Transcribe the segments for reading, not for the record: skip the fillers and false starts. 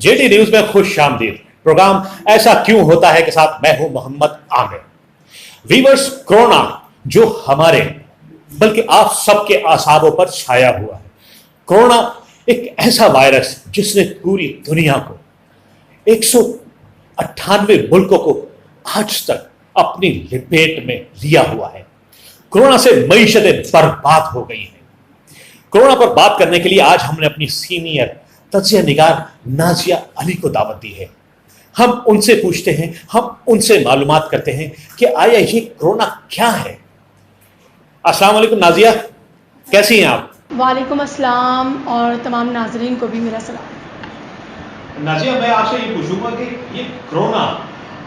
JD news में खुश आमदीद। प्रोग्राम ऐसा क्यों होता है के साथ मैं हूं मोहम्मद आमिर। वीवर्स, कोरोना जो हमारे बल्कि आप सबके आसाबों पर छाया हुआ है। कोरोना एक ऐसा वायरस जिसने पूरी दुनिया को 198 मुल्कों को आज तक अपनी लपेट में लिया हुआ है। कोरोना से मईशतें बर्बाद हो गई हैं। कोरोना पर बात करने के लिए आज हमने अपनी सीनियर तज्जिया निगार नाजिया अली को दावत दी है। हम उनसे पूछते हैं, हम उनसे मालूमात करते हैं कि आया ये कोरोना क्या है। अस्सलाम वालेकुम नाजिया, कैसी हैं आप? वालेकुम अस्सलाम और तमाम नाजरीन को भी मेरा सलाम। नाजिया, मैं आपसे ये पूछूंगा कि ये कोरोना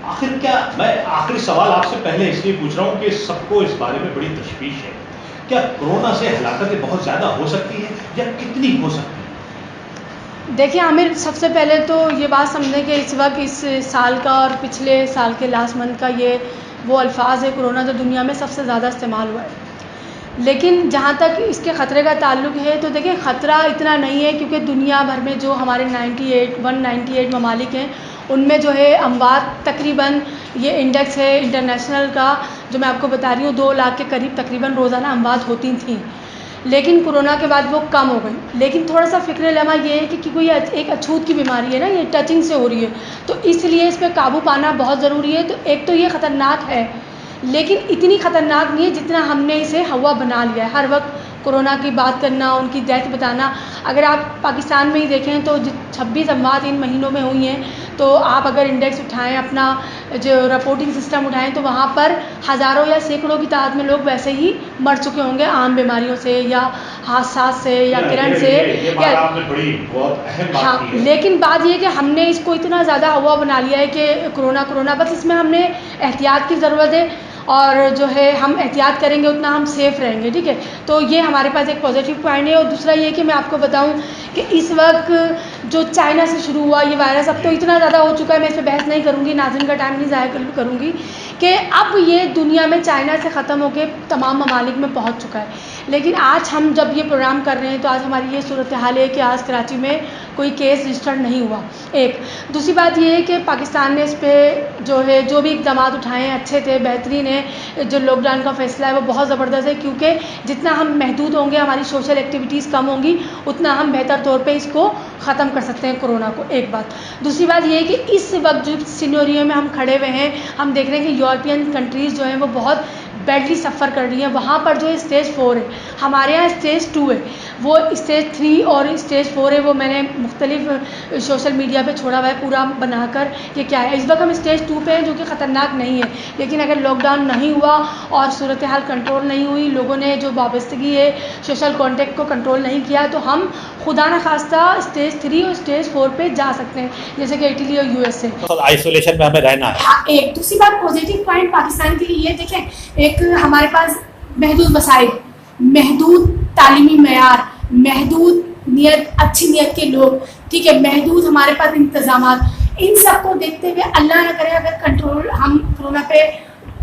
आखिर क्या, मैं आखिरी सवाल आपसे पहले इसलिए पूछ रहा हूं कि सबको इस बारे में बड़ी तशवीश है। क्या कोरोना से हलाकतें बहुत ज्यादा हो सकती है या कितनी हो सकती है? देखिए आमिर, सबसे पहले तो ये बात समझें कि इस वक्त इस साल का और पिछले साल के लास्ट मंथ का ये वो अल्फाज है कोरोना जो दुनिया में सबसे ज़्यादा इस्तेमाल हुआ है। लेकिन जहाँ तक इसके ख़तरे का ताल्लुक है तो देखिए ख़तरा इतना नहीं है, क्योंकि दुनिया भर में जो हमारे 198 ममालिक हैं उनमें जो है अमवात तकरीबन, ये इंडेक्स है इंटरनेशनल का जो मैं आपको बता रही हूँ, 2 लाख के करीब तकरीबन रोज़ाना अमवात होती थी। लेकिन कोरोना के बाद वो कम हो गई। लेकिन थोड़ा सा फ़िक्र लम्हा ये है कि कोई एक अछूत की बीमारी है ना, ये टचिंग से हो रही है, तो इसलिए इस पर काबू पाना बहुत ज़रूरी है। तो एक तो ये ख़तरनाक है, लेकिन इतनी ख़तरनाक नहीं है जितना हमने इसे हवा बना लिया है। हर वक्त कोरोना की बात करना, उनकी डेथ बताना। अगर आप पाकिस्तान में ही देखें तो 26 अमवात इन महीनों में हुई हैं, तो आप अगर इंडेक्स उठाएं, अपना जो रिपोर्टिंग सिस्टम उठाएं, तो वहाँ पर हज़ारों या सैकड़ों की तादाद में लोग वैसे ही मर चुके होंगे आम बीमारियों से या हादसा से या किरण से। हाँ, लेकिन बात ये कि हमने इसको इतना ज़्यादा हवा बना लिया है कि कोरोना बस इसमें हमने एहतियात की ज़रूरत है, और जो है हम एहतियात करेंगे उतना हम सेफ़ रहेंगे। ठीक है, तो ये हमारे पास एक पॉजिटिव पॉइंट है। और दूसरा ये कि मैं आपको बताऊं कि इस वक्त जो चाइना से शुरू हुआ ये वायरस अब तो इतना ज़्यादा हो चुका है, मैं इस पर बहस नहीं करूँगी, नाज़रीन का टाइम नहीं ज़ाया करूँगी, कि अब ये दुनिया में चाइना से ख़त्म होकर तमाम ममालिक में पहुँच चुका है। लेकिन आज हम जब ये प्रोग्राम कर रहे हैं तो आज हमारी ये सूरत हाल है कि आज कराची में कोई केस रजिस्टर्ड नहीं हुआ। एक दूसरी बात ये है कि पाकिस्तान ने इस पर जो है जो भी इक़दाम उठाए हैं अच्छे थे, बेहतरीन है। जो लॉकडाउन का फ़ैसला है वो बहुत ज़बरदस्त है, क्योंकि जितना हम महदूद होंगे, हमारी सोशल एक्टिविटीज़ कम होंगी, उतना हम बेहतर तौर पे इसको ख़त्म कर सकते हैं कोरोना को। एक बात। दूसरी बात ये है कि इस वक्त जो सिनेरियो में हम खड़े हुए हैं, हम देख रहे हैं कि यूरोपियन कंट्रीज़ जो हैं वो बहुत बैडली सफ़र कर रही हैं। वहाँ पर जो है स्टेज 4 है, हमारे यहाँ स्टेज 2 है, वो स्टेज 3 और स्टेज 4 है। वो मैंने मुख्तलिफ सोशल मीडिया पे छोड़ा हुआ है पूरा बनाकर कि क्या है। इस वक्त हम स्टेज 2 पे हैं, जो कि ख़तरनाक नहीं है। लेकिन अगर लॉकडाउन नहीं हुआ और सूरत हाल कंट्रोल नहीं हुई, लोगों ने जो वाबस्तगी है सोशल कॉन्टेक्ट को कंट्रोल नहीं किया, तो हम खुदा न खास्ता स्टेज 3 और स्टेज 4 पे जा सकते हैं, जैसे कि इटली और यूएस है। तो आइसोलेशन में हमें रहना है। हाँ, एक दूसरी बात पॉजिटिव पॉइंट पाकिस्तान के लिए ये देखें, एक हमारे पास महदूद वसाइल, महदूद तालीमी मयार, महदूद नियत, अच्छी नियत के लोग, ठीक है, महदूद हमारे पास इंतजामात, इन सबको देखते हुए अल्लाह न करे अगर कंट्रोल हम कोरोना पे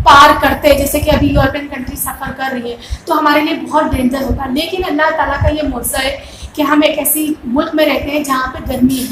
पार करते, जैसे कि अभी यूरोपियन कंट्री सफ़र कर रही है, तो हमारे लिए बहुत डेंजर होता। लेकिन अल्लाह ताला का ये मौज़ा है कि हम एक ऐसी मुल्क में रहते हैं जहाँ पे गर्मी है,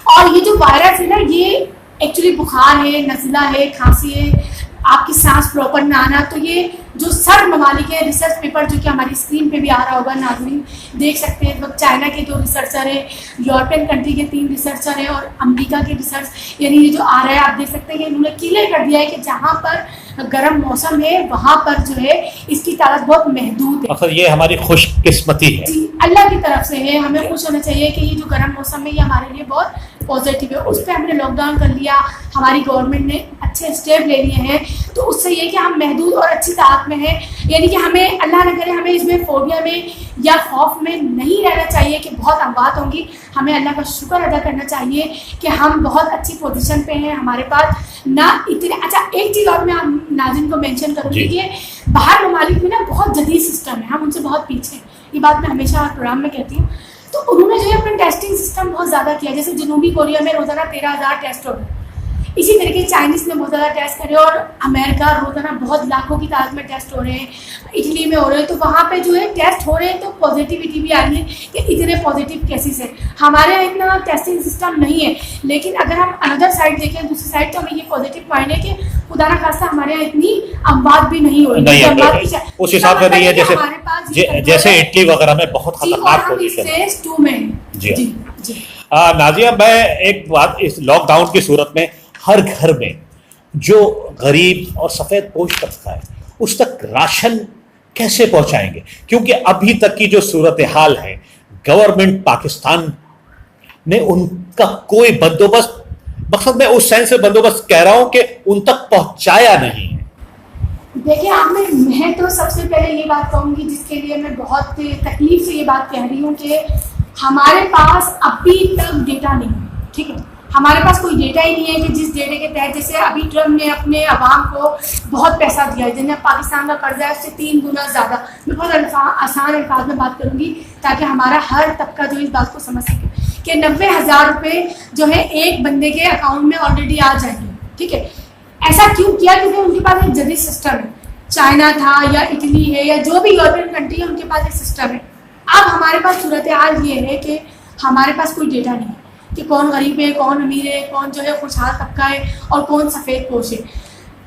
और ये जो वायरस है ना, ये एक्चुअली बुखार है, नज़ला है, खांसी है, आपकी सांस प्रॉपर ना आना, तो ये जो सर्द ममालिक है, रिसर्च पेपर जो कि हमारी स्क्रीन पे भी आ रहा होगा, नाज़रीन देख सकते हैं, तो चाइना के 2 रिसर्चर हैं, यूरोपियन कंट्री के 3 रिसर्चर हैं, और अमेरिका के रिसर्च, यानी ये जो आ रहा है आप देख सकते हैं कि इन्होंने क्लियर कर दिया है कि जहाँ पर गर्म मौसम है वहाँ पर जो है इसकी तादाद बहुत महदूद है। ये हमारी खुशकिस्मती है जी, अल्लाह की तरफ से है। हमें खुश होना चाहिए कि ये जो गर्म मौसम है ये हमारे लिए बहुत पॉजिटिव है। उस पर हमने लॉकडाउन कर लिया, हमारी गवर्नमेंट ने अच्छे स्टेप ले लिए हैं, तो उससे ये कि हम महदूद और अच्छी ताकत में हैं। यानी कि हमें अल्लाह न करे हमें इसमें फोबिया में या खौफ में नहीं रहना चाहिए कि बहुत अमवात होंगी। हमें अल्लाह का शुक्र अदा करना चाहिए कि हम बहुत अच्छी पोजीशन पे हैं, हमारे पास ना इतने। अच्छा, एक चीज़ और मैं नाज़रीन को मेंशन करूँगी कि बाहर ममालिक में ना बहुत जदीद सिस्टम है, हम उनसे बहुत पीछे हैं। ये बात मैं हमेशा प्रोग्राम में कहती हूँ। तो उन्होंने जो है अपना टेस्टिंग सिस्टम बहुत ज़्यादा किया, जैसे जनूबी कोरिया में रोज़ाना 13,000 टेस्ट हो गए। इसी तरीके चाइनीज़ ने बहुत ज़्यादा टेस्ट करे और अमेरिका रोजाना बहुत लाखों की तादाद में टेस्ट हो रहे हैं, इटली में हो रहे हैं, तो वहाँ पे जो है टेस्ट हो रहे हैं तो पॉजिटिविटी भी आ रही है कि इतने पॉजिटिव केसेस हैं। हमारे यहाँ इतना टेस्टिंग सिस्टम नहीं है, लेकिन अगर हम अनदर साइड देखें, दूसरी साइड, तो हमें ये पॉजिटिव पॉइंट है कि खुदा ना खास्ता हमारे यहाँ इतनी अमवात भी नहीं हो रही, उस हिसाब से नहीं है जैसे इटली वगैरह में बहुत खतरनाक पोजीशन है। फेज 2 में जी जी। नाजिया, मैं एक बात, इस लॉकडाउन की सूरत में हर घर में जो गरीब और सफेद पोश तबका है उस तक राशन कैसे पहुंचाएंगे? क्योंकि अभी तक की जो सूरत हाल है, गवर्नमेंट पाकिस्तान ने उनका कोई बंदोबस्त, मकसद मैं उस सेंस से बंदोबस्त कह रहा हूं कि उन तक पहुंचाया नहीं है। देखिए मैं तो सबसे पहले ये बात कहूंगी जिसके लिए मैं बहुत तकलीफ से ये बात कह रही हूँ कि हमारे पास अभी तक डेटा नहीं है, ठीक है, हमारे पास कोई डेटा ही नहीं है कि जिस डेटे के तहत, जैसे अभी ट्रम्प ने अपने अवाम को बहुत पैसा दिया है, जिन्हें पाकिस्तान का कर्जा है उससे 3 गुना ज़्यादा। मैं बहुत आसान अल्फाज में बात करूंगी ताकि हमारा हर तबका जो इस बात को समझ सके कि 90,000 रुपये जो है एक बंदे के अकाउंट में ऑलरेडी आ जाएंगे, ठीक है। ऐसा क्यों किया? क्योंकि उनके पास एक जदीद सिस्टम है, चाइना था या इटली है या जो भी यूरोपियन कंट्री है, उनके पास एक सिस्टम है। अब हमारे पास सूरत हाल ये है कि हमारे पास कोई डेटा नहीं है कि कौन गरीब है, कौन अमीर है, कौन जो है खुशहाल तबका है और कौन सफ़ेद पोश है।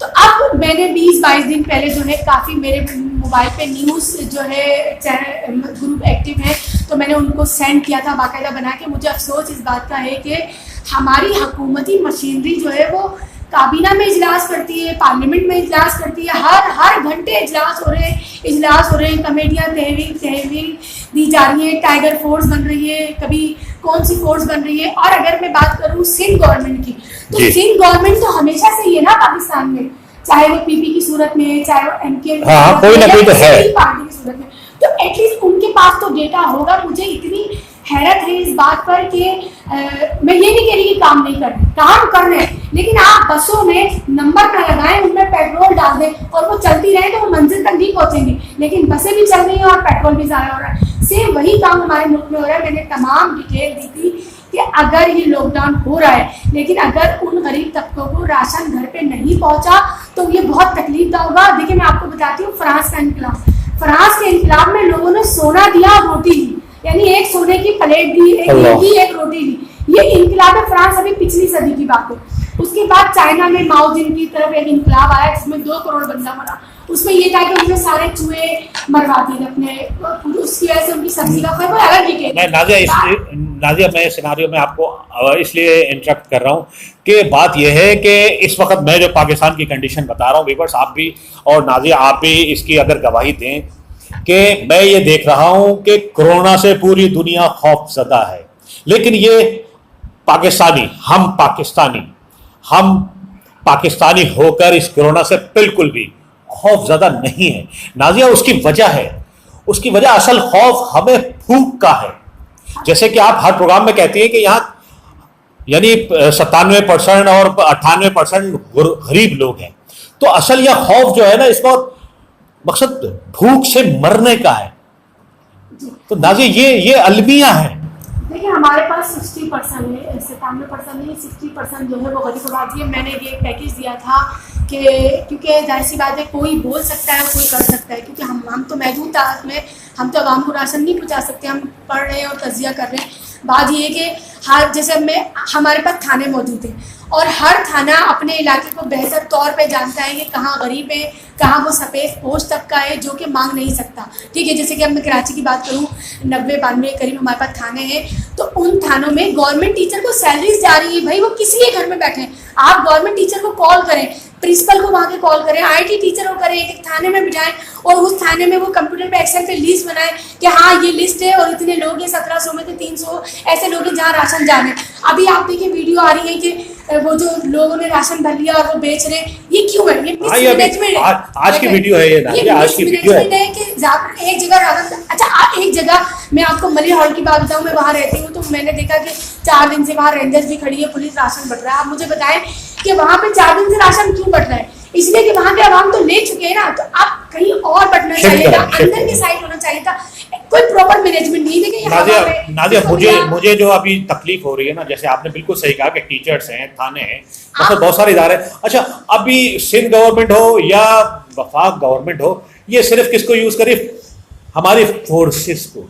तो अब मैंने 20-22 दिन पहले जो है काफ़ी मेरे मोबाइल पे न्यूज़ जो है ग्रुप एक्टिव है, तो मैंने उनको सेंड किया था बाकायदा बना के। मुझे अफसोस इस बात का है कि हमारी हुकूमती मशीनरी जो है वो काबीना में इजलास करती है, पार्लियामेंट में इजलास करती है, हर घंटे इजलास हो रहे हैं, कमेटियाँ तहवील दी जा रही है, टाइगर फोर्स बन रही है, कभी कौन सी फोर्स बन रही है। और अगर मैं बात करूँ सिंध गवर्नमेंट की, तो सिंध गवर्नमेंट तो हमेशा से ही है ना पाकिस्तान में, चाहे वो पीपी की सूरत में, चाहे वो एमके कोई ना कोई तो है पार्टी की सूरत में, तो एटलीस्ट उनके पास तो डेटा होगा। मुझे इतनी हैरत है इस बात पर कि मैं ये नहीं कह रही कि काम नहीं कर रहे, काम कर रहे हैं, लेकिन आप बसों में नंबर ना लगाएं, उनमें पेट्रोल डाल दें और वो चलती रहे तो वो मंजिल तक नहीं पहुंचेंगी। लेकिन बसें भी चल रही हैं और पेट्रोल भी ज़ाया हो रहा है। सेम वही काम हमारे मुल्क में हो रहा है। मैंने तमाम डिटेल दी थी कि अगर ये लॉकडाउन हो रहा है, लेकिन अगर उन गरीब तबकों को राशन घर पे नहीं पहुंचा तो ये बहुत तकलीफ दा होगा। देखिए मैं आपको बताती हूँ, फ्रांस का इनकलाब, फ्रांस के इनकलाब में लोगों ने सोना दिया और रोटी दी, यानी एक सोने की प्लेट दी, एक रोटी दी। ये इनकलाब फ्रांस अभी पिछली सदी की बात है। उसके बाद चाइना में माओ जिन की तरफ एक इनकलाब आया जिसमें 2 करोड़ बंदा मरा। उसमें ये था कि उन्होंने सारे चूहे मरवा दिए अपने, उसकी वजह से उनकी सब्जी का कोई अलग डिटेल। नाजिया, मैं सिनारियो में आपको इसलिए इंटरप्ट कर रहा हूँ कि बात यह है कि इस वक्त मैं जो पाकिस्तान की कंडीशन बता रहा हूँ, वीवर्स आप भी और नाजिया आप भी इसकी अगर गवाही दें कि मैं ये देख रहा हूँ कि कोरोना से पूरी दुनिया खौफजदा है, लेकिन ये हम पाकिस्तानी होकर इस कोरोना से बिल्कुल भी खौफजदा नहीं है। नाजिया, उसकी वजह असल खौफ हमें भूख का है। जैसे कि आप हर प्रोग्राम में कहती हैं कि यहाँ यानी 97% और 98% गरीब लोग हैं, तो असल यह खौफ जो है ना, इस वक्त मकसद भूख से मरने का है। तो नाजिया ये अलमिया है। देखिए हमारे पास 60% है, 97% नहीं, 60% जो है वो गरीब आबादी है। मैंने ये पैकेज दिया था कि क्योंकि जाहिर सी बात है कोई बोल सकता है कोई कर सकता है, क्योंकि हम तो महदूद तादाद में, हम तो आवाम को राशन नहीं पहुंचा सकते। हम पढ़ रहे हैं और तजिया कर रहे हैं। बात ये है कि जैसे हमारे पास थाने मौजूद हैं और हर थाना अपने इलाके को बेहतर तौर पे जानता है कि कहाँ गरीब है, कहाँ वो सफ़ेद पोश तबका है जो कि मांग नहीं सकता, ठीक है। जैसे कि अब मैं कराची की बात करूँ, 90-92 करीब हमारे पास थाने हैं, तो उन थानों में गवर्नमेंट टीचर को सैलरीज जा रही है। भाई वो किसी के घर में बैठे हैं, आप गवर्नमेंट टीचर को कॉल करें, प्रिंसिपल को वहाँ के कॉल करें, IT टीचर को करें, एक थाने में बिठाएं और उस थाने में वो कंप्यूटर पे एक्सेल पे लिस्ट बनाएं कि हाँ ये लिस्ट है और इतने लोग हैं, 1700 में से 300 ऐसे लोग हैं जहाँ राशन जाने। अभी आप देखिए वीडियो आ रही है कि वो जो लोगों ने राशन भर लिया और वो बेच रहे हैं, ये क्यों है? ये मिसमैनेजमेंट है। आज की वीडियो है ये आज की वीडियो है कि एक जगह अच्छा एक जगह मैं आपको मलिक हॉल की बात बताऊँ, मैं वहाँ रहती हूँ, तो मैंने देखा कि 4 दिन से वहाँ रेंजर्स भी खड़ी है, पुलिस राशन बट रहा है। आप मुझे बताएं कि वहाँ पे 4 दिन से राशन क्यों बट रहा है? इसलिए कि वहाँ के आवाम तो ले चुके हैं ना, तो आप कहीं और बटना चाहिए था, अंदर की साइड होना चाहिए था। कोई प्रॉपर मैनेजमेंट नहीं। देखिए नादिया, मुझे जो अभी तकलीफ हो रही है ना, जैसे आपने बिल्कुल सही कहा कि टीचर्स हैं, थाने हैं, मतलब बहुत सारे इदारे। अच्छा, अभी सिंध गवर्नमेंट हो या वफाक गवर्नमेंट हो, ये सिर्फ किसको यूज करे? हमारी फोर्सेस को।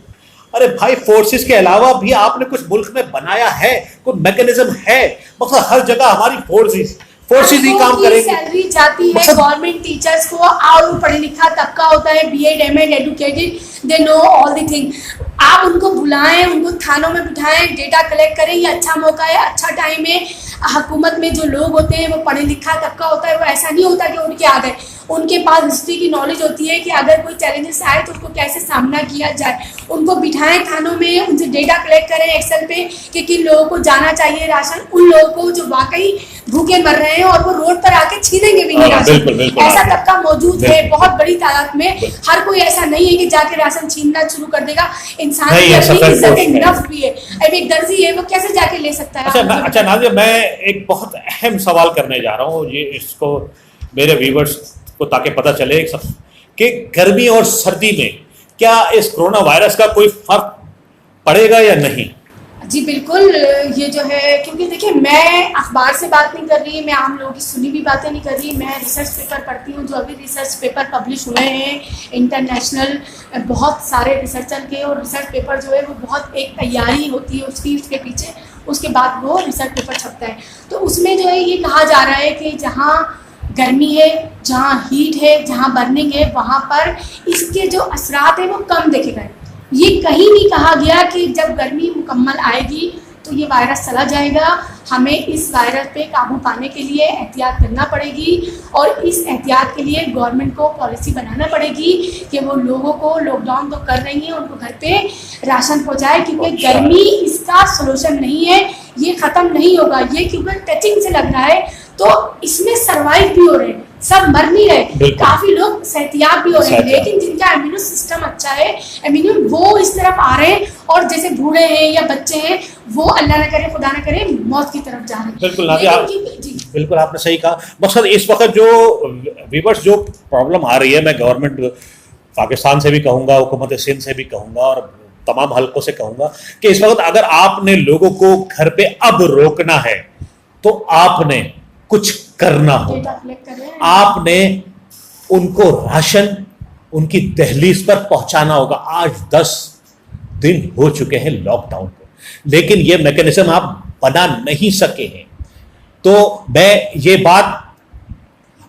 अरे भाई, फोर्सेस के अलावा भी आपने कुछ मुल्क में बनाया है, कोई मैकेनिज्म है, मतलब हर जगह हमारी फोर्सेस ही काम करेंगे। सैलरी जाती है गवर्नमेंट टीचर्स को, और पढ़े लिखा तबका होता है, BEd MEd educated, they know all the thing. आप उनको बुलाएं, उनको थानों में बिठाएं, डेटा कलेक्ट करें, ये अच्छा मौका है, अच्छा टाइम है। हुकूमत में जो लोग होते हैं वो पढ़े लिखा तबका होता है, वो ऐसा नहीं होता कि उनके आ गए, उनके पास हिस्ट्री की नॉलेज होती है कि अगर कोई चैलेंजेस आए तो उसको कैसे सामना किया जाए। उनको बिठाएं थानों में, उनसे डेटा कलेक्ट करें एक्सेल पे कि किन लोगों को जाना चाहिए राशन, उन लोगों को जो वाकई भूखे मर रहे हैं और वो रोड पर आके छीनेंगे भी नहीं राशन। ऐसा तबका मौजूद है बहुत बड़ी तादाद में। हर कोई ऐसा नहीं है कि जाके राशन छीनना शुरू कर देगा। इंसान की अपनी इज्जत नफ्स भी है। अब एक दर्जी है, वो कैसे जाके ले सकता है? अच्छा नादिया, मैं एक बहुत अहम सवाल करने जा रहा हूँ, ये इसको मेरे व्यूवर्स को ताकि पता चले कि गर्मी और सर्दी में क्या इस कोरोना वायरस का कोई फर्क पड़ेगा या नहीं? जी बिल्कुल, ये जो है, क्योंकि देखिए मैं अखबार से बात नहीं कर रही, मैं आम लोगों की सुनी भी बातें नहीं कर रही, मैं रिसर्च पेपर पढ़ती हूँ। जो अभी रिसर्च पेपर पब्लिश हुए हैं इंटरनेशनल बहुत सारे रिसर्चर के, और रिसर्च पेपर जो है वो बहुत एक तैयारी होती है उसके पीछे, उसके बाद वो रिसर्च पेपर छपता है। तो उसमें जो है ये कहा जा रहा है कि जहाँ गर्मी है, जहाँ हीट है, जहाँ बर्निंग है, वहाँ पर इसके जो असरात हैं वो कम देखे गए। ये कहीं नहीं कहा गया कि जब गर्मी मुकम्मल आएगी तो ये वायरस चला जाएगा। हमें इस वायरस पे काबू पाने के लिए एहतियात करना पड़ेगी, और इस एहतियात के लिए गवर्नमेंट को पॉलिसी बनाना पड़ेगी कि वो लोगों को लॉकडाउन तो कर रही है, उनको घर पे राशन पहुँचाए, क्योंकि गर्मी इसका सोल्यूशन नहीं है, ये ख़त्म नहीं होगा। ये क्योंकि टचिंग से लग रहा है तो इसमें सर्वाइव भी हो रहे हैं, सब मर नहीं रहे, काफी लोग सेहतियाब भी हो रहे हैं, लेकिन जिनका इम्यून सिस्टम अच्छा है, इम्यून, वो इस तरफ आ रहे हैं, और जैसे बूढ़े हैं या बच्चे हैं वो अल्लाह न करे खुदा न करे मौत की तरफ जा रहे हैं। बिल्कुल नादिया, बिल्कुल आपने सही कहा। मकसद इस वक्त जो व्यूअर्स जो प्रॉब्लम आ रही है, मैं गवर्नमेंट पाकिस्तान से भी कहूँगा, हुकूमत सिंध से भी कहूँगा, और तमाम हल्कों से कहूँगा कि इस वक्त अगर आपने लोगों को घर पे अब रोकना है तो आपने कुछ करना होगा। आपने उनको राशन उनकी दहलीज पर पहुंचाना होगा। आज 10 दिन हो चुके हैं लॉकडाउन को, लेकिन ये मैकेनिज्म आप बना नहीं सके हैं। तो मैं ये बात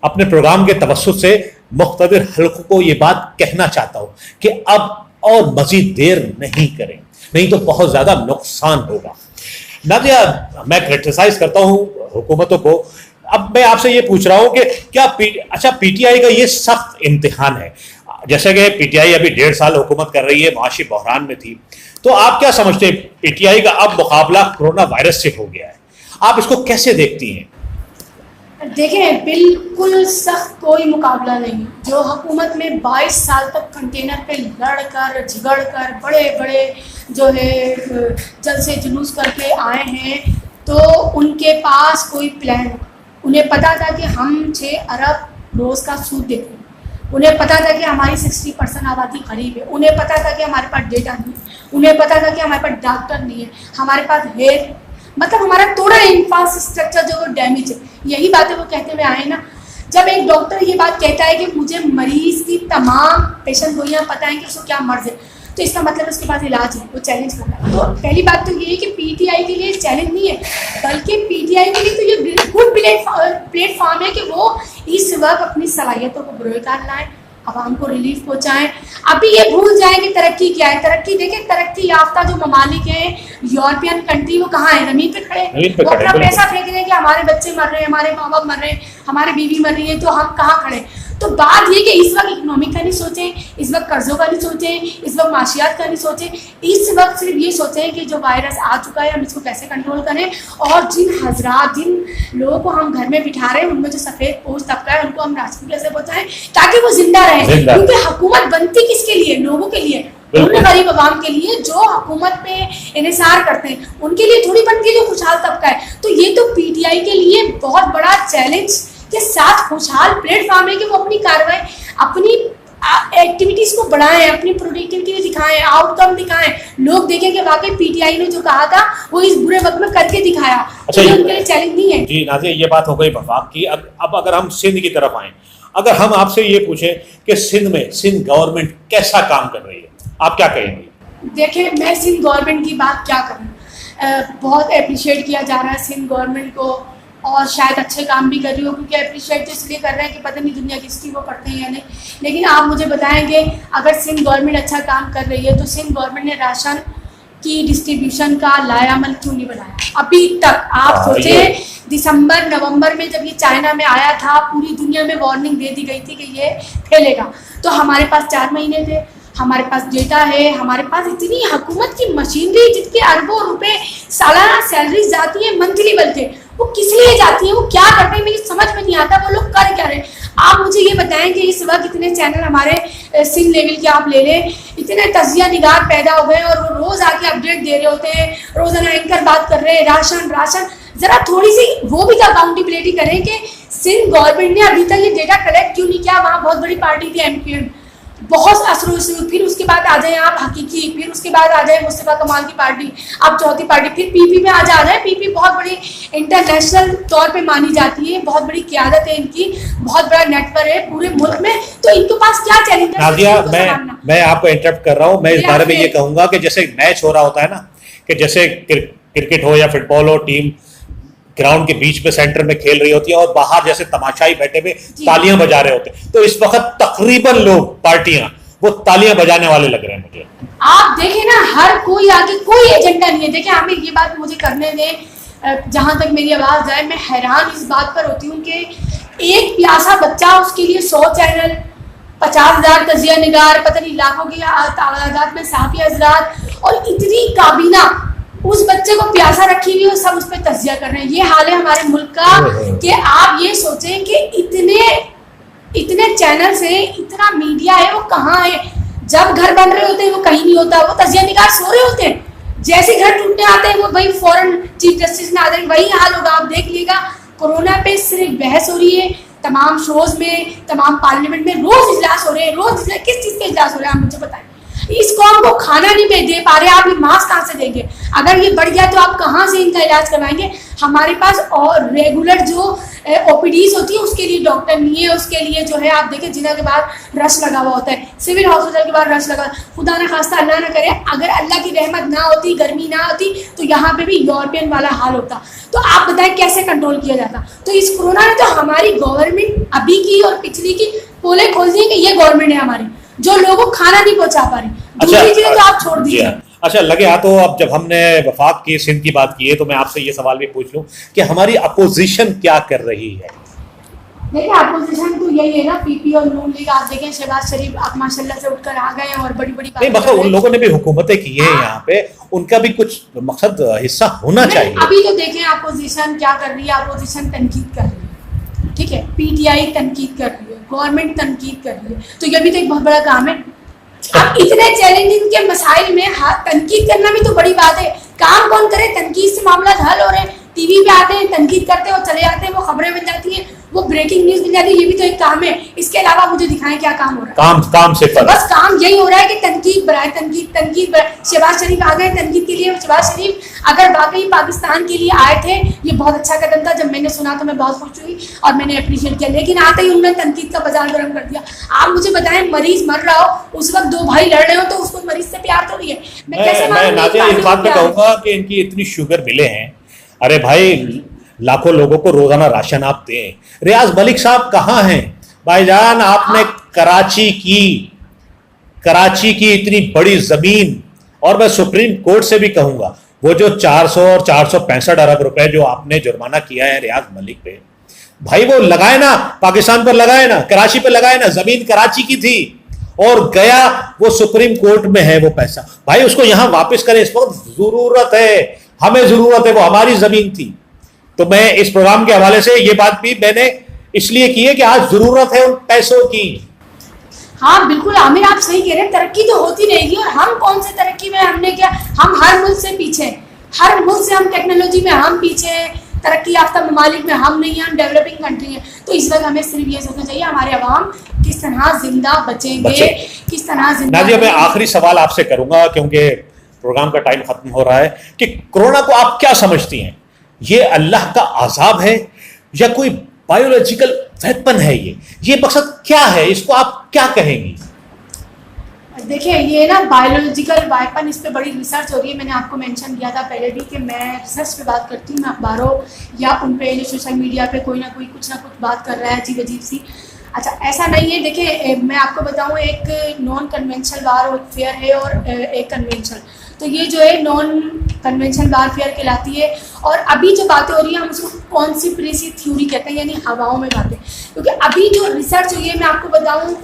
अपने प्रोग्राम के तवस्सुत से मुख्तलिफ हल्कों को ये बात कहना चाहता हूं कि अब और मजीद देर नहीं करें, नहीं तो बहुत ज्यादा नुकसान होगा। नादिया, मैं क्रिटिसाइज करता हूं हुकूमतों को। अब मैं आपसे ये पूछ रहा हूं कि क्या पीटीआई का ये सख्त इम्तिहान है? जैसे कि पीटीआई अभी 1.5 साल हुकूमत कर रही है, माशी बहरान में थी, तो आप क्या समझते हैं पीटीआई का अब मुकाबला कोरोना वायरस से हो गया है, आप इसको कैसे देखती हैं? देखें, बिल्कुल सख्त कोई मुकाबला नहीं। जो हुकूमत में 22 साल तक कंटेनर पे लड़कर झगड़कर बड़े बड़े जो है जल से जुलूस करके आए हैं, तो उनके पास कोई प्लान, उन्हें पता था कि हम 6 अरब रोज़ का सूद देते हैं, उन्हें पता था कि हमारी 60% आबादी गरीब है, उन्हें पता था कि हमारे पास डेटा नहीं है, उन्हें पता था कि हमारे पास डॉक्टर नहीं है, हमारे पास हेल्थ, मतलब हमारा थोड़ा इंफ्रास्ट्रक्चर जो डैमेज है। यही बातें वो कहते हुए आए ना। जब एक डॉक्टर ये बात कहता है कि मुझे मरीज की तमाम पेशेंट गोलियाँ पता है कि उसको क्या मर्ज है, तो इसका मतलब उसके पास इलाज है, वो चैलेंज कर रहा है। तो पहली बात तो ये है कि पीटीआई के लिए चैलेंज नहीं है, बल्कि पीटीआई के लिए तो ये गुड प्लेटफॉर्म है कि वो इस वक्त अपनी सलाहियतों को बुरोकार लाएं, आवाम को रिलीफ पहुंचाएं। अभी ये भूल जाएं कि तरक्की क्या है। तरक्की देखें, तरक्की याफ्ता जो ममालिक हैं, यूरोपियन कंट्री, वो कहाँ है? ज़मीन पे खड़े, वो अपना पैसा फेंक रहे हैं कि हमारे बच्चे मर रहे हैं, हमारे माँ बाप मर रहे हैं, हमारी बीवी मर रही है, तो हम कहाँ खड़े? तो बात ये कि इस वक्त इकोनॉमिक का नहीं सोचें, इस वक्त कर्जों का नहीं सोचें, इस वक्त माशियात का नहीं सोचें, इस वक्त सिर्फ ये सोचें कि जो वायरस आ चुका है हम इसको कैसे कंट्रोल करें, और जिन लोगों को हम घर में बिठा रहे हैं, उनमें जो सफ़ेद पोश तबका है, उनको हम राशन कैसे पहुँचाएं ताकि वो जिंदा रहें। क्योंकि हुकूमत बनती किसके लिए? लोगों के लिए, उन गरीब अवाम के लिए जो हुकूमत पे इन्हिसार करते हैं, उनके लिए थोड़ी बनती है जो खुशहाल तबका है। तो ये तो पीटीआई के लिए बहुत बड़ा चैलेंज के साथ खुशहाल प्लेटफॉर्म है कि वो अपनी कार्रवाई, अपनी एक्टिविटीज को बढ़ाएं, अपनी प्रोडक्टिविटी दिखाएं, आउटकम दिखाएं, लोग देखें कि वाकई पीटीआई ने जो कहा था वो इस बुरे वक्त में करके दिखाया। अच्छा, ये उनके लिए चैलेंज नहीं है। जी नाज़िया, ये बात हो गई वफाक की। अब अगर हम सिंध की तरफ आए, अगर हम आपसे ये पूछें कि सिंध गवर्नमेंट कैसा काम कर रही है, आप क्या कहेंगे? देखिए, मैं सिंध गवर्नमेंट की बात क्या करूँ, बहुत अप्रिशिएट किया जा रहा है सिंध गवर्नमेंट को, और शायद अच्छे काम भी कर रही हो, क्योंकि अप्रिशिएट तो इसलिए कर रहे हैं कि पता नहीं दुनिया किसकी वो करते हैं या नहीं। लेकिन आप मुझे बताएंगे, अगर सिंध गवर्नमेंट अच्छा काम कर रही है तो सिंध गवर्नमेंट ने राशन की डिस्ट्रीब्यूशन का लायामल क्यों नहीं बनाया अभी तक? आप सोचे दिसंबर नवंबर में जब ये चाइना में आया था, पूरी दुनिया में वार्निंग दे दी गई थी कि ये फैलेगा, तो हमारे पास 4 महीने थे, हमारे पास डेटा है, हमारे पास इतनी हुकूमत की मशीनरी जिसके अरबों रुपए सालाना सैलरी जाती है, मंथली लेवल पे, वो किस लिए जाती है, वो क्या करते हैं, मुझे समझ में नहीं आता वो लोग कर क्या रहे हैं। आप मुझे ये बताएं कि इस वक्त इतने चैनल हमारे सिंध लेवल के आप ले लें, इतने तजिया निगार पैदा हो गए और वो रोज आके अपडेट दे रहे होते हैं, रोजाना एंकर बात कर रहे हैं राशन राशन। जरा थोड़ी सी वो भी अकाउंटेबिलिटी करें कि सिंध गवर्नमेंट ने अभी तक ये डेटा कलेक्ट क्यों नहीं किया। वहाँ बहुत बड़ी पार्टी थी एमपीएम, बहुत असर, फिर उसके बाद आ जाए आप हकीकी, फिर उसके बाद आ जाए मुस्तफा कमाल की पार्टी, अब चौथी पार्टी, फिर पीपी में आ जा रहा है। पीपी बहुत बड़ी इंटरनेशनल तौर पे मानी जाती है, बहुत बड़ी क़यादत है इनकी, बहुत बड़ा नेटवर्क है पूरे मुल्क में, तो इनके पास क्या चैलेंज है? नाज़िया, मैं आपको इंटरप्ट कर रहा हूँ। मैं इस बारे में ये कहूंगा कि जैसे मैच हो रहा होता है ना, कि जैसे क्रिकेट हो या फुटबॉल हो, टीम ग्राउंड के बीच में सेंटर में खेल रही होती है और बाहर जैसे तमाशाई बैठे हुए तालियां बजा रहे होते हैं, तो इस वक्त तकरीबन लोग, पार्टियां, वो तालियां बजाने वाले लग रहे हैं मुझे। आप देखें ना, हर कोई आगे, कोई एजेंडा नहीं है। देखिए, हमें ये बात मुझे करने दें, जहां तक मेरी आवाज जाए, मैं हैरान इस बात पर होती हूँ कि एक प्यासा बच्चा, उसके लिए 100 चैनल, 50,000 तजिया निगार, पता नहीं लाखों की तादाद में सहाफी हजरात, और इतनी काबीना उस बच्चे को प्यासा रखी हुई, और सब उस पर तजिया कर रहे हैं। ये हाल है हमारे मुल्क का कि आप ये सोचें कि इतने चैनल्स हैं, इतना मीडिया है, वो कहाँ है? जब घर बन रहे होते हैं वो कहीं नहीं होता, वो तजिया निगार सो रहे होते हैं, जैसे घर टूटने आते हैं वो भाई फौरन चीफ जस्टिस में आ जाएंगे। वही हाल होगा, आप देख लीजिएगा। कोरोना पे सिर्फ बहस हो रही है, तमाम शोज में, तमाम पार्लियामेंट में रोज इजलास हो रहे हैं, रोज इजलास, किस चीज के इजलास हो रहे हैं आप मुझे बताएं। इस कौम को खाना नहीं दे पा रहे, आप ये मास्क कहाँ से देंगे? अगर ये बढ़ गया तो आप कहाँ से इनका इलाज करवाएंगे? हमारे पास और रेगुलर जो ओपीडीज होती है उसके लिए डॉक्टर नहीं है, उसके लिए जो है आप देखें जिन्हों के बाद रश लगा हुआ होता है, सिविल हॉस्पिटल के बाद रश लगा, खुदा ना खास्ता अल्लाह ना करे, अगर अल्लाह की रहमत ना होती, गर्मी ना होती, तो यहाँ पे भी यूरोपियन वाला हाल होता। तो आप बताएं कैसे कंट्रोल किया जाता? तो इस कोरोना ने तो हमारी गवर्नमेंट अभी की और पिछली की पोलें खोल दी कि ये गवर्नमेंट है हमारी, जो लोगों को खाना नहीं पहुंचा पा रही। दूसरी चीजें तो आप छोड़ दीजिए। अच्छा, लगे हाथ तो अब जब हमने वफाक की सिंध की बात की है, तो मैं आपसे ये सवाल भी पूछ लूं कि हमारी अपोजिशन क्या कर रही है? देखिए, अपोजिशन तो यही है ना, पीपी और नून लीग। आप देखें शहबाज शरीफ आप माशाल्लाह से उठकर आ गए और बड़ी बड़ी नहीं, मतलब उन लोगों ने भी हुकूमतें की है यहाँ पे, उनका भी कुछ मकसद हिस्सा होना चाहिए। अभी तो देखें अपोजिशन क्या कर रही है, अपोजिशन तनकीद कर रही है, ठीक है, पीटीआई तनकीद कर रही है, गवर्नमेंट तनकीद कर रही है, तो ये भी तो एक बहुत बड़ा काम है। अब इतने चैलेंजिंग के मसाइल में तनकीद करना भी तो बड़ी बात है। काम कौन करे? तनकीद से मामला हल हो रहे हैं, टीवी पे आते हैं, तनकीद करते हैं और चले जाते हैं, वो खबरें बन जाती हैं, वो ब्रेकिंग न्यूज मिल जाती है, ये भी तो एक काम है। इसके अलावा मुझे दिखाएं क्या काम हो रहा है? काम से कर। बस काम यही हो रहा है कि तनकीद बढ़ाए, तनकीद बढ़ाए। शहबाज शरीफ आ गए तनकीद के लिए। शहबाज शरीफ अगर वाकई पाकिस्तान के लिए आए थे, ये बहुत अच्छा कदम था। जब मैंने सुना तो मैं बहुत खुश हुई और मैंने अप्रिशिएट किया, लेकिन आते ही उन्होंने तनकीद का बाजार गर्म कर दिया। आप मुझे बताएं, मरीज मर रहा हो, उस वक्त दो भाई लड़ रहे हो, तो उसको मरीज से प्यार तो नहीं है। मैं नाज़िया इस बात पे कहूंगा कि इनकी इतनी शुगर मिले हैं, अरे भाई लाखों लोगों को रोजाना राशन आप दें। रियाज मलिक साहब कहाँ हैं भाईजान? आपने कराची की इतनी बड़ी जमीन, और मैं सुप्रीम कोर्ट से भी कहूंगा, वो जो 400 और 465 अरब रुपए जो आपने जुर्माना किया है रियाज मलिक पे, भाई वो लगाए ना, पाकिस्तान पर लगाए ना, कराची पे लगाए ना। जमीन कराची की थी और गया वो सुप्रीम कोर्ट में है वो पैसा, भाई उसको यहां वापस करें। इस वक्त जरूरत है, हमें जरूरत है, वो हमारी जमीन थी। तो मैं इस प्रोग्राम के हवाले से ये बात भी मैंने इसलिए की है कि आज जरूरत है उन पैसों की। हाँ बिल्कुल आमिर, आप सही कह रहे हैं, तरक्की तो होती रहेगी। और हम कौन से तरक्की में, हमने क्या, हम हर मुल्क से पीछे, हर मुल्क से हम टेक्नोलॉजी में हम पीछे हैं, तरक्की याफ्ता ममालिक में हम नहीं हैं, हम डेवलपिंग कंट्री हैं। तो इस वक्त हमें सिर्फ ये सोचना चाहिए हमारे अवाम किस तरह जिंदा बचेंगे, किस तरह जिंदा। नाजिया, मैं आखिरी सवाल आपसे करूंगा क्योंकि प्रोग्राम का टाइम खत्म हो रहा है, कि कोरोना को आप क्या समझती हैं? ये अल्लाह का अजाब है या कोई बायोलॉजिकल वेपन है? ये मकसद क्या है? इसको आप क्या कहेंगी? देखिए, ये ना बायोलॉजिकल वेपन, इस पे बड़ी रिसर्च हो रही है। मैंने आपको मेंशन किया था पहले भी कि मैं रिसर्च पे बात करती हूँ, मैं अखबारों या उन पे जो सोशल मीडिया पे कोई ना कुछ बात कर रहा है अजीब अजीब सी। अच्छा, ऐसा नहीं है। देखिए, मैं आपको बताऊँ, एक नॉन कन्वेंशनल वारफेयर है और एक कन्वेंशनल। तो ये जो है नॉन कन्वेंशनल वारफेयर कहलाती है। और अभी जो बातें हो रही हैं हम उसको कॉन्स्पिरेसी थ्योरी कहते हैं, यानी हवाओं में बातें। क्योंकि अभी जो रिसर्च हुई है, मैं आपको बताऊँ,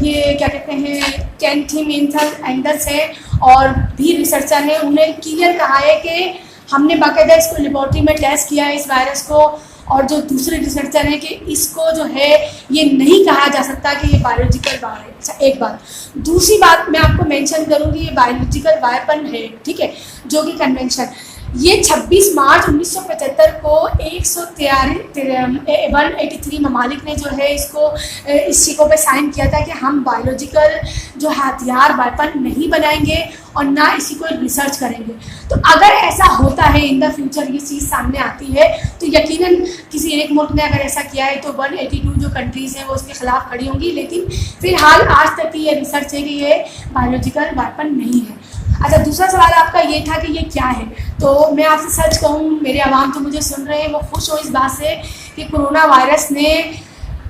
ये क्या कहते हैं, कैंथीमेंथल एंडर्स है और भी रिसर्चर हैं, उन्हें क्लियर कहा है कि हमने बाकायदा इसको लेबॉर्ट्री में टेस्ट किया है इस वायरस को। और जो दूसरे रिसर्चर हैं कि इसको जो है ये नहीं कहा जा सकता कि ये बायोलॉजिकल वार है। अच्छा, एक बात। दूसरी बात मैं आपको मेंशन करूँगी, ये बायोलॉजिकल वेपन है, ठीक है, जो कि कन्वेंशन। ये 26 मार्च 1975 को 183 ममालिक ने जो है इसको इस चीज़ों पे साइन किया था कि हम बायोलॉजिकल जो हथियार वेपन नहीं बनाएंगे और ना इसी को रिसर्च करेंगे। तो अगर ऐसा होता है इन द फ्यूचर, ये चीज़ सामने आती है, तो यकीनन किसी एक मुल्क ने अगर ऐसा किया है तो 182 जो कंट्रीज़ हैं वो उसके खिलाफ खड़ी होंगी। लेकिन फिलहाल आज तक की ये रिसर्च है कि ये बायोलॉजिकल वेपन नहीं है। अच्छा, दूसरा सवाल आपका ये था कि ये क्या है। तो मैं आपसे सच कहूँ, मेरे अवाम तो मुझे सुन रहे हैं, वो खुश हो इस बात से कि कोरोना वायरस ने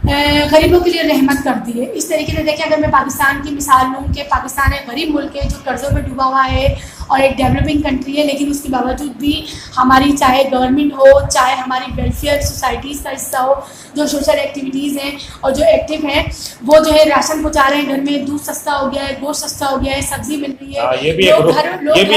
गरीबों के लिए रहमत कर दी है। इस तरीके से देखिए, अगर मैं पाकिस्तान की मिसाल लूँ कि पाकिस्तान एक गरीब मुल्क है जो कर्ज़ों में डूबा हुआ है और एक डेवलपिंग कंट्री है, लेकिन उसके बावजूद भी हमारी चाहे गवर्नमेंट हो, चाहे हमारी वेलफेयर सोसाइटीज़ का हिस्सा हो, जो सोशल एक्टिविटीज़ हैं और जो एक्टिव हैं, वो जो है राशन पहुँचा रहे हैं घर में, दूध सस्ता हो गया है, गोश्त सस्ता हो गया है, सब्जी मिल रही है। ये भी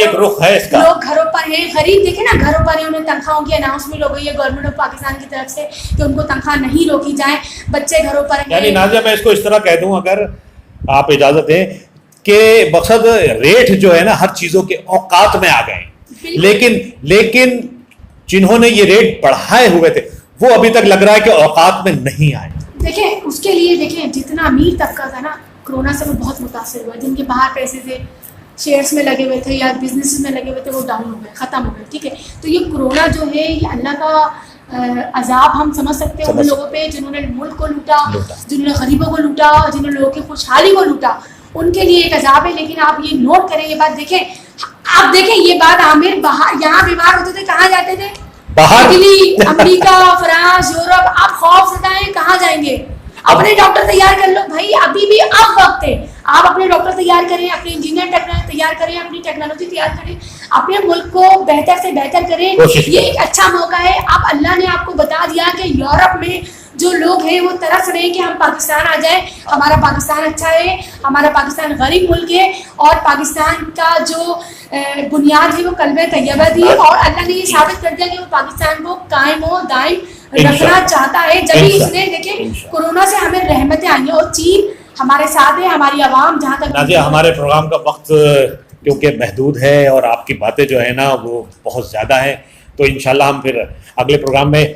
एक रुख है इसका। लोग घरों पर हैं, गरीब देखे ना, घरों पर हैं, उन्हें तनख्वाहों की अनाउंसमेंट हो गई है गवर्नमेंट ऑफ पाकिस्तान की तरफ से कि उनको तनख्वाह नहीं रोकी जाए, बच्चे घरों पर हैं। यानी नाजिया, मैं इसको इस तरह कह दूं, अगर आप इजाजत दें, कि मकसद रेट जो है ना हर चीजों के औकात में आ गए, लेकिन जिन्होंने ये रेट बढ़ाए हुए थे वो अभी तक लग रहा है कि औकात में नहीं आए। देखिए, उसके लिए देखिए, जितना अमीर तबका था ना कोरोना से वो बहुत मुतासर हुआ, जिनके बाहर पैसे थे, शेयर्स में लगे हुए थे या बिजनेस में लगे हुए थे, वो डाउन हो गए, ख़त्म हो गए, ठीक है। तो ये कोरोना जो है ये अल्लाह का अजाब हम समझ सकते हैं उन लोगों पे जिन्होंने मुल्क को लूटा, जिन्होंने गरीबों को लूटा, जिन्होंने लोगों की खुशहाली को लूटा, उनके लिए एक अजाब है। लेकिन आप ये नोट करें, ये बात देखें, आप देखें ये बात, आमिर बाहर यहाँ बीमार होते थे, कहाँ जाते थे? Delhi, America, France, Europe. आप खौफ सताएं, कहाँ जाएंगे? अपने डॉक्टर तैयार कर लो भाई, अभी भी अब वक्त है। आप अपने डॉक्टर तैयार करें, अपने इंजीनियर तैयार करें, अपनी टेक्नोलॉजी तैयार करें, अपने मुल्क को बेहतर से बेहतर करें। ये एक अच्छा मौका है। आप अल्लाह ने आपको बता दिया कि यूरोप में जो लोग हैं वो तरस रहे हैं कि हम पाकिस्तान आ जाए, हमारा पाकिस्तान अच्छा है, हमारा पाकिस्तान गरीब मुल्क है और पाकिस्तान का जो बुनियाद है वो कलमे तैयबा थी। और अल्लाह ने ये साबित कर दिया कि वो पाकिस्तान को कायम व दायम रखना चाहता है। जब भी उसने देखे कोरोना से हमें रहमतें आई हैं और चीन हमारे साथ है, हमारी आवाम जहाँ तक। नाजिया, हमारे प्रोग्राम का वक्त क्योंकि महदूद है और आपकी बातें जो है ना वो बहुत ज़्यादा है, तो इंशाल्लाह हम फिर अगले प्रोग्राम में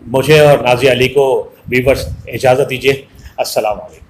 मुझे और नाजिया अली को व्यूअर्स इजाज़त दीजिए। अस्सलाम वालेकुम।